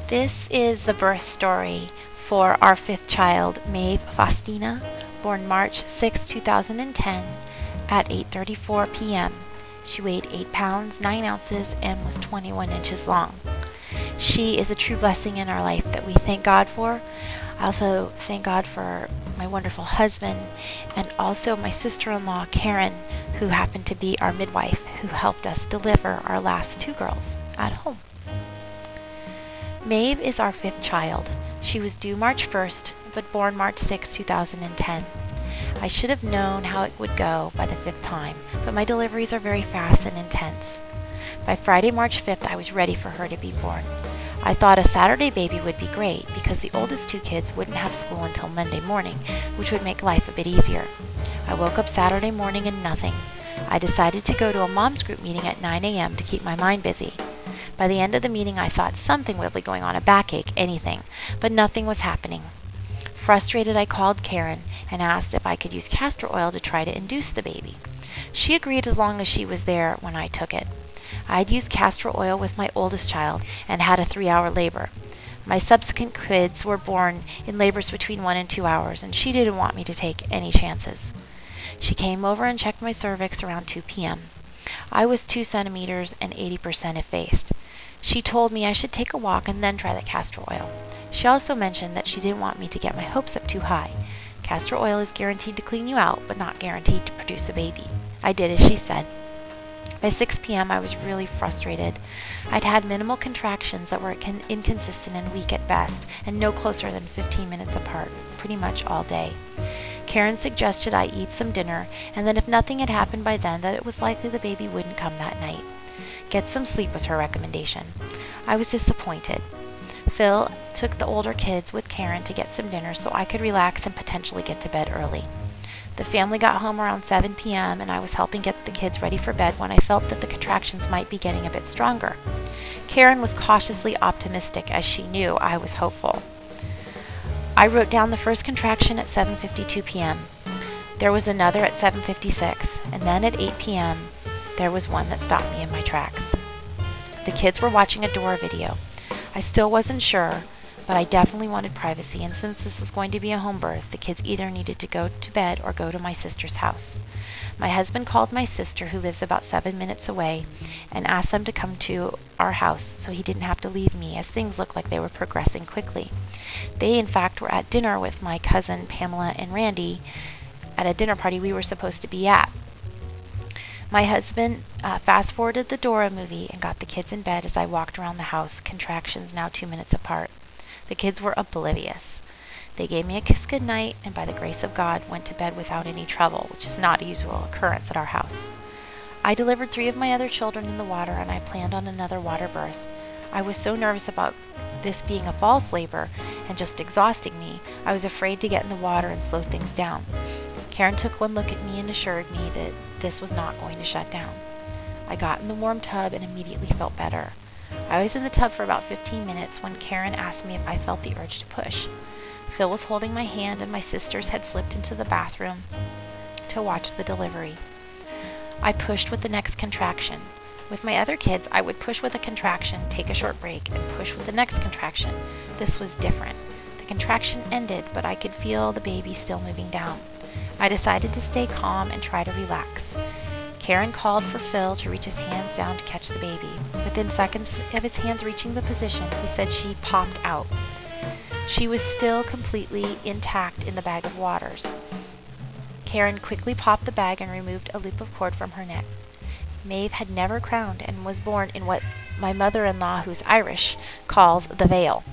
This is the birth story for our fifth child, Maeve Faustina, born March 6, 2010 at 8:34 p.m. She weighed 8 pounds, 9 ounces and was 21 inches long. She is a true blessing in our life that we thank God for. I also thank God for my wonderful husband and also my sister-in-law, Karen, who happened to be our midwife, who helped us deliver our last two girls at home. Maeve is our fifth child. She was due March 1st, but born March 6, 2010. I should have known how it would go by the fifth time, but my deliveries are very fast and intense. By Friday, March 5th, I was ready for her to be born. I thought a Saturday baby would be great because the oldest two kids wouldn't have school until Monday morning, which would make life a bit easier. I woke up Saturday morning and nothing. I decided to go to a mom's group meeting at 9 a.m. to keep my mind busy. By the end of the meeting, I thought something would be going on, a backache, anything, but nothing was happening. Frustrated, I called Karen and asked if I could use castor oil to try to induce the baby. She agreed as long as she was there when I took it. I'd used castor oil with my oldest child and had a 3-hour labor. My subsequent kids were born in labors between 1 and 2 hours, and she didn't want me to take any chances. She came over and checked my cervix around 2 p.m. I was 2 centimeters and 80% effaced. She told me I should take a walk and then try the castor oil. She also mentioned that she didn't want me to get my hopes up too high. Castor oil is guaranteed to clean you out, but not guaranteed to produce a baby. I did as she said. By 6 p.m. I was really frustrated. I'd had minimal contractions that were inconsistent and weak at best, and no closer than 15 minutes apart, pretty much all day. Karen suggested I eat some dinner, and that if nothing had happened by then, that it was likely the baby wouldn't come that night. Get some sleep was her recommendation. I was disappointed. Phil took the older kids with Karen to get some dinner so I could relax and potentially get to bed early. The family got home around 7 p.m. and I was helping get the kids ready for bed when I felt that the contractions might be getting a bit stronger. Karen was cautiously optimistic as she knew I was hopeful. I wrote down the first contraction at 7:52 p.m. There was another at 7:56, and then at 8 p.m. there was one that stopped me in my tracks. The kids were watching a Dora video. I still wasn't sure, but I definitely wanted privacy, and since this was going to be a home birth, the kids either needed to go to bed or go to my sister's house. My husband called my sister, who lives about 7 minutes away, and asked them to come to our house so he didn't have to leave me, as things looked like they were progressing quickly. They, in fact, were at dinner with my cousin Pamela and Randy at a dinner party we were supposed to be at. My husband fast-forwarded the Dora movie and got the kids in bed as I walked around the house, contractions now 2 minutes apart. The kids were oblivious. They gave me a kiss goodnight and by the grace of God went to bed without any trouble, which is not a usual occurrence at our house. I delivered 3 of my other children in the water and I planned on another water birth. I was so nervous about this being a false labor and just exhausting me, I was afraid to get in the water and slow things down. Karen took one look at me and assured me that this was not going to shut down. I got in the warm tub and immediately felt better. I was in the tub for about 15 minutes when Karen asked me if I felt the urge to push. Phil was holding my hand and my sisters had slipped into the bathroom to watch the delivery. I pushed with the next contraction. With my other kids, I would push with a contraction, take a short break, and push with the next contraction. This was different. The contraction ended, but I could feel the baby still moving down. I decided to stay calm and try to relax. Karen called for Phil to reach his hands down to catch the baby. Within seconds of his hands reaching the position, he said she popped out. She was still completely intact in the bag of waters. Karen quickly popped the bag and removed a loop of cord from her neck. Maeve had never crowned and was born in what my mother-in-law, who's Irish, calls the veil.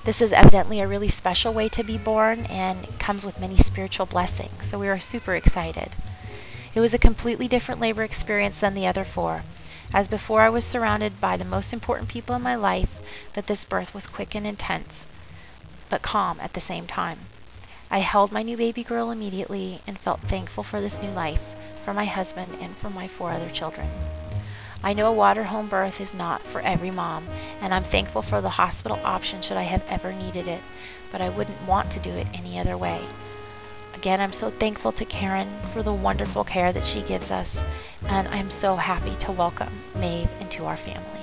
This is evidently a really special way to be born and comes with many spiritual blessings, so we are super excited. It was a completely different labor experience than the other 4. As before, I was surrounded by the most important people in my life, but this birth was quick and intense, but calm at the same time. I held my new baby girl immediately and felt thankful for this new life, for my husband, and for my 4 other children. I know a water home birth is not for every mom, and I'm thankful for the hospital option should I have ever needed it, but I wouldn't want to do it any other way. Again, I'm so thankful to Karen for the wonderful care that she gives us, and I'm so happy to welcome Maeve into our family.